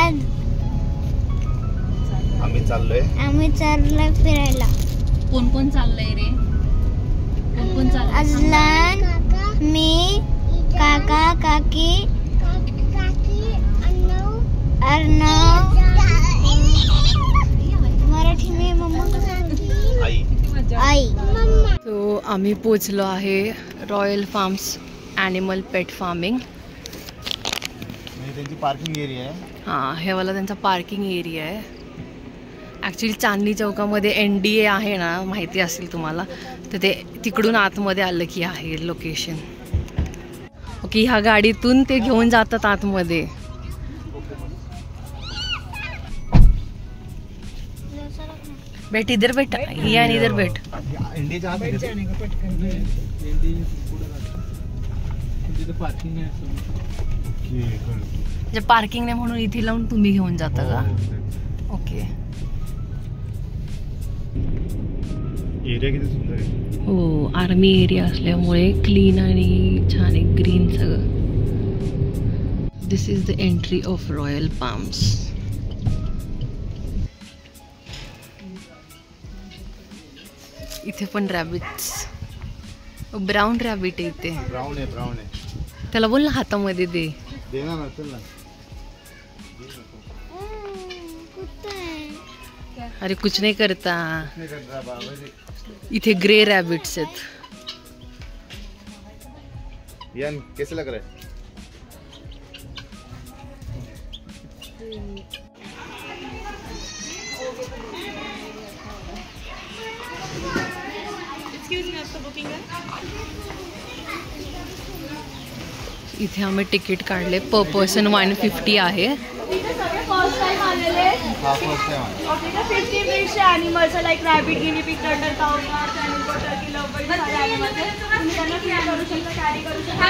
आज आम्ही चाललोय फिरायला. कोण कोण चाललंय रे? कोण कोण चाललंय? अजलान, मी, काका, काकी, अर्णव, मराठी में मम्मा, आई. तो आम्ही पोचलो आहे रॉयल फार्म्स ॲनिमल पेट फार्मिंग. त्यांची पार्किंग एरिया आहे. हां, हे वाला त्यांचा पार्किंग एरिया आहे. ॲक्च्युली चांदणी चौकामध्ये NDA आहे ना, माहिती असेल तुम्हाला, तर ते तिकडून आतमध्ये आलं की आहे लोकेशन. ओके, ह्या गाडीतून ते घेऊन जातात आतमध्ये. बैठ इधर बैठ, या इधर बैठ. पार्किंग नाही म्हणून इथे लावून तुम्ही घेऊन जाता का? ओके. एरिया किती सुंदर आहे. हो, आर्मी एरिया असल्यामुळे क्लीन आणि छान आहे, ग्रीन सगळं. This is the entry of Royal Farms. इथे पण रॅबिट्स, ब्राऊन रॅबिट आहे इथे. ब्राऊन आहे. त्याला बोल ना हातामध्ये दे. देना ना, चल ना. अरे कुछ नाही करता. इथे ग्रे रॅबिट्स आहेत. यान कैसे लग रहा है? इथे आम्ही तिकीट काढले. पर पर्सन 150 आहे. फर्स्ट टाइम आलेले. ओके, तर 50 ब्रीडचे animals like rabbit, guinea pig, turtle, cow, कॅनिल, टर्की, लवबर्ड, सारे ॲनिमल्स आहेत. तुम्ही त्यांना फीड करू शकता, कॅरी करू शकता.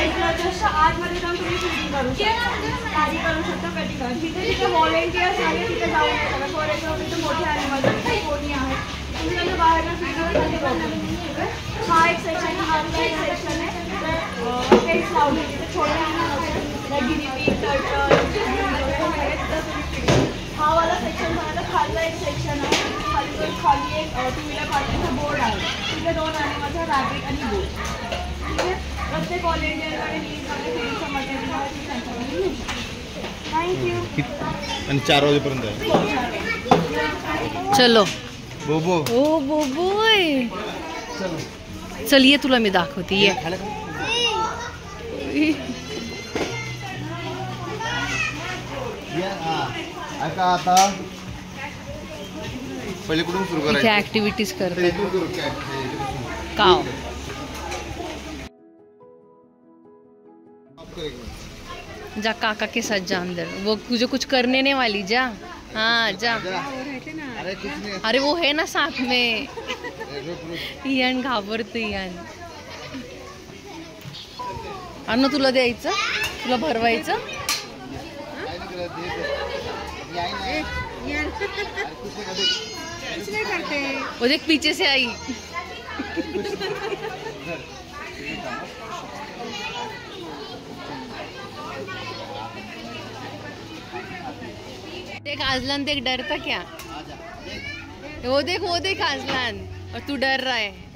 एन्क्लोजरच्या आतमध्ये जाऊन तुम्ही फीडिंग करू शकता, कॅरी करू शकता, कटिंग करू. जिथे व्हॉलेंटियर्स आहे तिथे जाऊ शकता. फॉर एक्झाम्पल इथे मोठे ॲनिमल्स आहेत, कोणी आहेत, तुम्ही त्यांना बाहेर फीड. हा एक सेक्शन आहे, हा एक सेक्शन आहे. पेट्स लावले तिथे छोटे ॲनिमल्स गिनी पिग, टर्टल, हा वाला सेक्शन झाला. खालचा एक सेक्शन आहे, खाली एक 2 व्हीलर पार्किंगचा बोर्ड आहे. तिथे 2 ॲनिमल्स आहे, रॅबिट आणि बुल. तिथे प्रत्येक व्हॉलेंटियरकडे लीजमध्ये फीडिंगचं मटेरियल आहे. थँक्यू. आणि 4 वाजेपर्यंत आहे. चलो बोबो. ओ बोबोय, चल ये, तुला मी दाखवते. ये आता पहिले कुठून सुरू करायचं? इथे ऍक्टिव्हिटीज करते. काव जा, काका के साथ जा अंदर. वो तुझे कुछ करने नहीं वाली, जा. हाँ जा. अरे वो है ना साथ में. इयान घाबरते. इयान अन्न तुला द्यायचं, तुला भरवायचं. वो देख पीछे से आई. देख आजलान, देख डरता क्या? वो देख आजलान, और तू डर रहा है.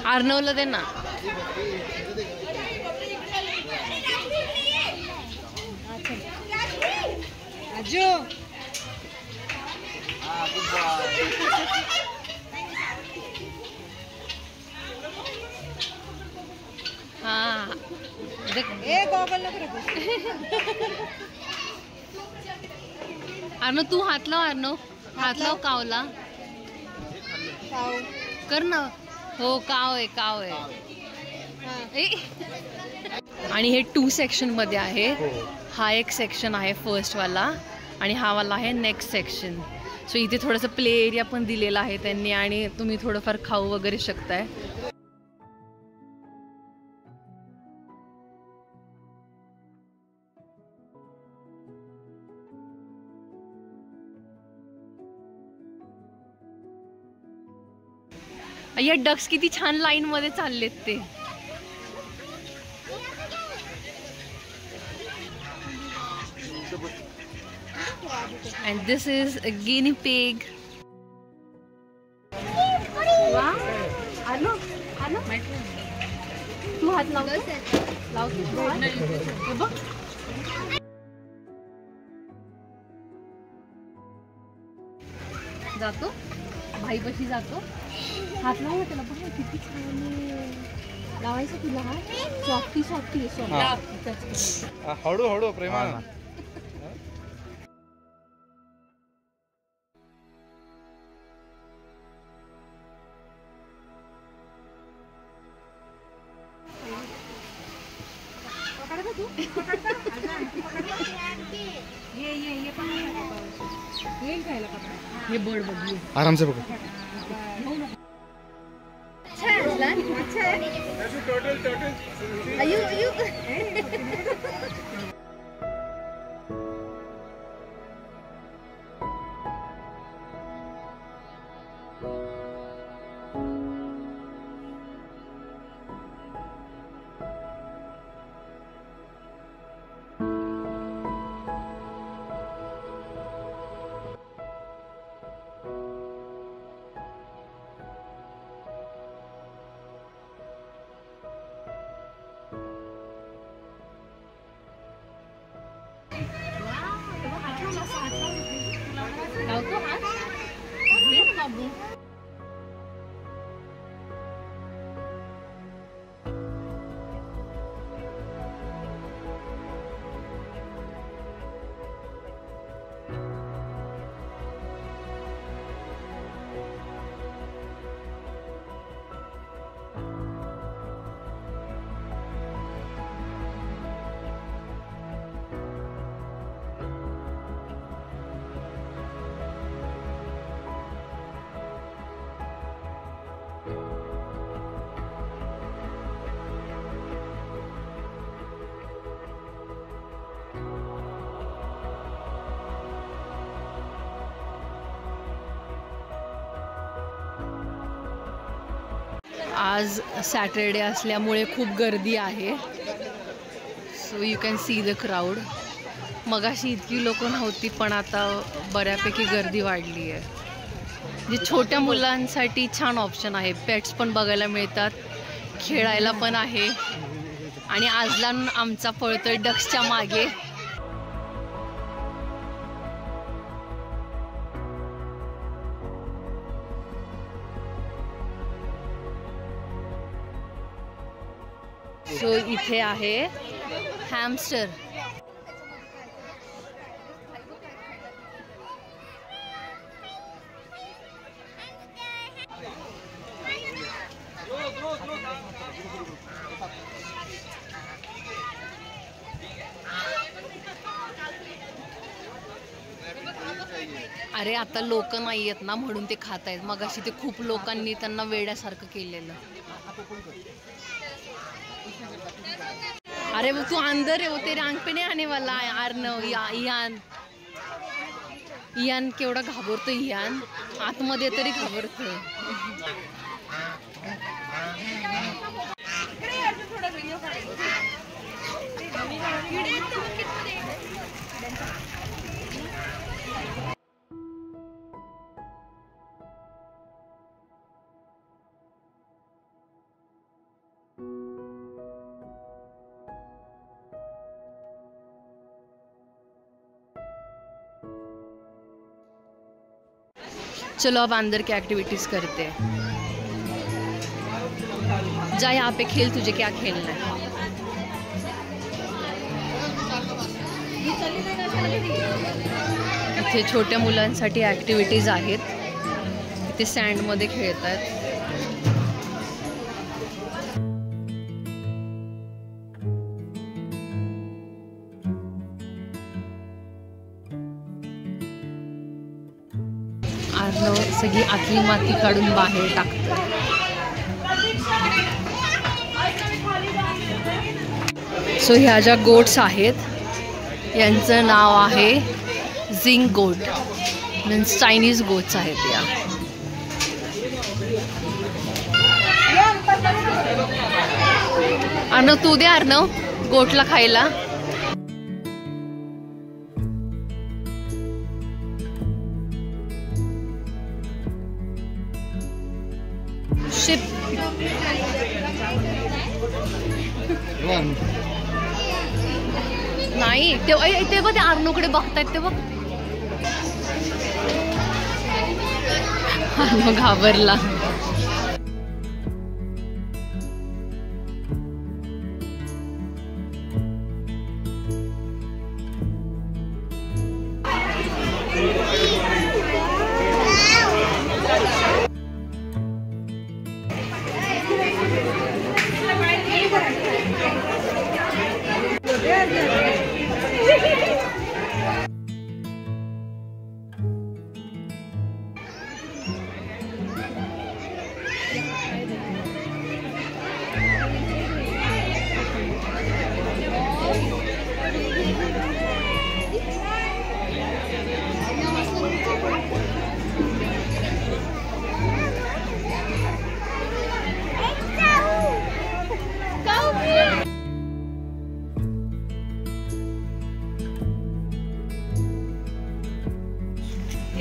अर्णवला दे ना. आजो हाँ देख, अर्णव तू हात लाव. अर्णव हात लाव कावला. कर ना. हो, काव आहे. आणि हे 2 सेक्शन मध्ये आहे. हा एक सेक्शन आहे फर्स्ट वाला, आणि हा वाला आहे नेक्स्ट सेक्शन. सो इथे थोडंसं प्ले एरिया पण दिलेला आहे त्यांनी, आणि तुम्ही थोडंफार खाऊ वगैरे शकताय. या डक्स किती छान लाईन मध्ये चाललेत ते. And this is a guinea pig. तू हात लावतो जातो भाई पशी जातो. हात लावला त्याला बघ किती छान लावायचं तुला. हात सॉफ्टी सॉफ्टी हळू हळू प्रेमानं. हे बोर्ड बघ आराम से पकड़. लावतो हात दे ना बाबू. आज सॅटरडे असल्यामुळे खूप गर्दी आहे. So you can see the crowd. मगाशी इतकी लोक नव्हती पण आता बऱ्यापैकी गर्दी वाढली आहे. जे छोट्या मुलांसाठी छान ऑप्शन आहे. पेट्स पण बघायला मिळतात, खेळायला पण आहे. आणि आजलान आमचा पळतोय डक्सच्या मागे. सो इथे आहे हॅमस्टर. अरे आता लोक नाही आहेत ना म्हणून ते खात आहेत. मगाशी ते खूप लोकांनी त्यांना वेड्यासारखं केलेलं. अरे वो तू अंदर है, वो तेरे आंख पे नहीं आने वाला है. आर्नव इयान इयान केवढा घाबरतो. इयान आतमध्ये तरी घाबरतो. चलो अब अंदर की एक्टिविटीज करते हैं. जा यहाँ पे खेल, तुझे क्या खेलना है. इथे छोट्या मुलांसाठी ॲक्टिव्हिटीज आहेत. इथे सँडमध्ये खेळतात. आर्नव सगळी आतली माती काढून बाहेर टाकतं. सो ह्या ज्या गोट्स आहेत यांचं नाव आहे झिंग गोट. मीन्स चायनीज गोट्स आहेत या. अर्णव तू दे अर्णव गोटला खायला. शिट नाही ते बघ ते अर्णवकडे बघतायत ते बघ. अर्णव घाबरला.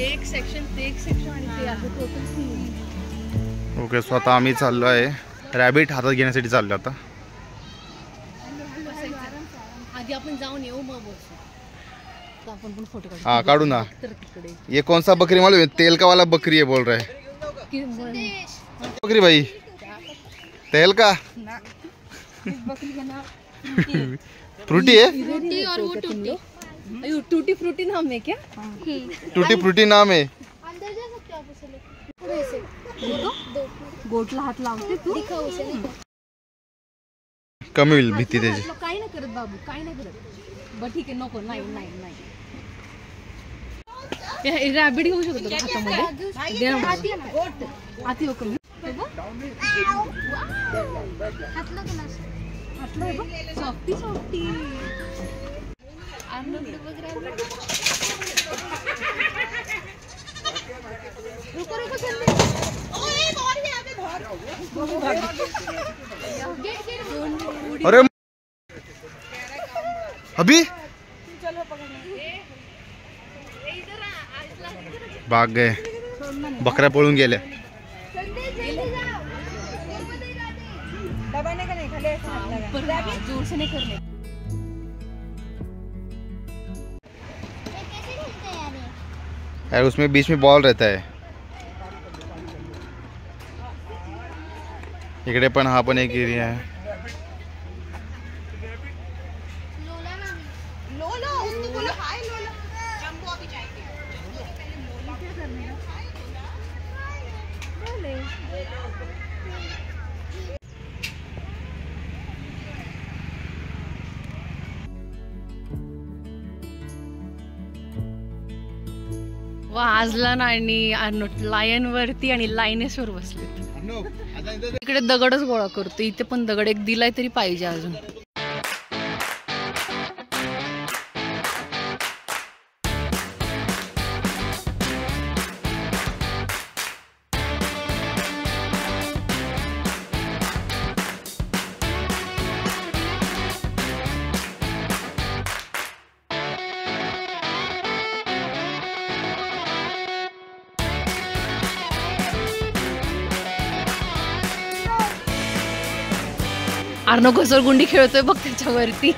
एक सेक्शन आणि ते आहे टोटल 3. ओके सो आता आम्ही चाललो आहे रॅबिट हातात घेण्यासाठी चाललो आता. आधी आपण जाऊन येऊ मग बसू. तर आपण पण फोटो काढू. हाँ काढू ना. तर तिकडे ये कौन सा बकरी मालूम है? तेल का वाला बकरी है बोल रहे हैं. बकरी भाई तेल का फ्रूटी है. फ्रूटी और वो टूटी. टूटी फ्रूटी नाम है क्या? टूटी फ्रूटी नाम है. अंदर जा सकते हो आप उसे. गोटला हात लावते तू. कमी होईल भीती त्याची. काही नाही करत बाबू काही नाही करत. बरं ठीक आहे नको. नाही नाही नाही रॅबिट घेऊ शकतो का हातामध्ये? दे ना मला. हाती हो कमी. हातलं का नसतं? हातलं आहे बघ सॉफ्टी सॉफ्टी. रुको रुको चल. अरे अभी भाग गए. बकऱ्या पळून गेल्या. जोर से नहीं करने. कैसे खेलते हैं यार ये? यार उसमें बीच में बॉल रहता है. इकडे पण हा पण एक एरिया आहे. लोला ना भी. लोला उसको बोलो हाय लोला. जंबो अभी जाएंगे. वाजला आणि लायन वरती आणि लायनेसवर बसले. इकडे दगडच गोळा करतो. इथे पण दगड एक दिलाय तरी पाहिजे अजून. अर्णव घसरगुंडी खेळतोय बघ त्याच्यावरती.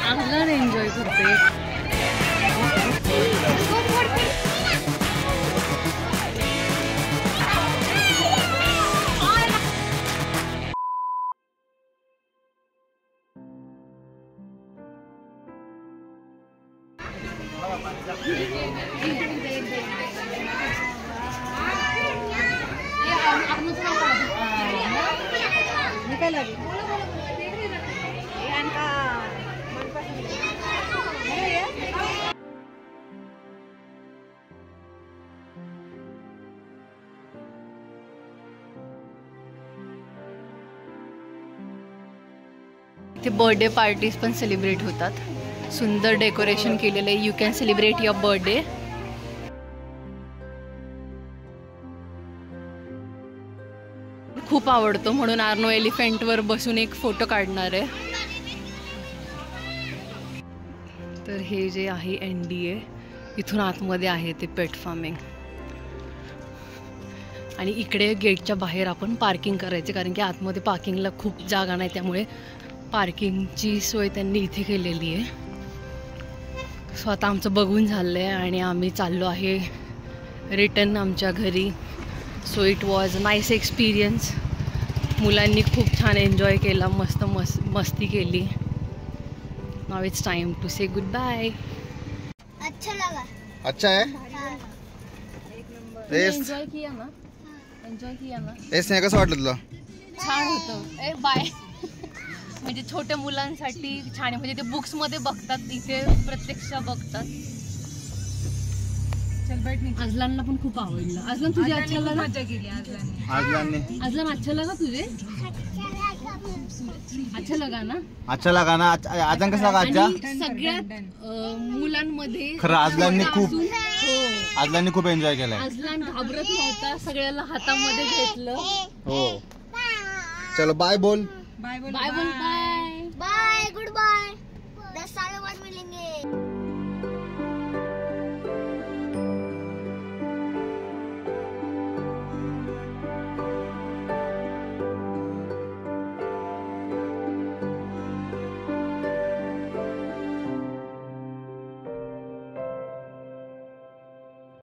चांगलं एन्जॉय करते. इथे बर्थडे पार्टीज पण सेलिब्रेट होतात. सुंदर डेकोरेशन केलेलं आहे. You can celebrate your birthday. खूप आवडतो म्हणून आर्नो एलिफंटवर बसून एक फोटो काढणार आहे. तर हे जे आहे NDA, इथून आतमध्ये आहे ते पेट फार्मिंग. आणि इकडे गेटच्या बाहेर आपण पार्किंग करायचे, कारण की आतमध्ये पार्किंगला खूप जागा नाही, त्यामुळे पार्किंगची सोय त्यांनी इथे केलेली आहे. सो आता आमचं बघून झालं आहे आणि आम्ही चाललो आहे रिटर्न आमच्या घरी. So it was nice experience. मुलांनी खूप छान एन्जॉय केला, मस्ती केली. Now it's time to say good bye. अच्छा लगा. अच्छा है. एन्जॉय किया ना? एन्जॉय किया ना? स्नेहा कसं वाटलं तुला? छान होतं. बाय. म्हणजे छोट्या मुलांसाठी छान आहे. म्हणजे ते बुक्स मध्ये बघतात, इथे प्रत्यक्ष बघतात. अजलानला पण खूप आवडलं. अजलान तुझे अच्छा लगा? मजा केली अजलान. अच्छा लगा तुझे? अच्छा लगा ना? अच्छा लगा ना. अजून कसं लगा? अच्छा. सगळ्यात मुलांमध्ये खरं अजलानने खूप एन्जॉय केलाय. अजलान घाबरत नव्हता, सगळ्याला हातामध्ये घेतलं. हो. चलो बाय बोल. बाय बोल. बाय.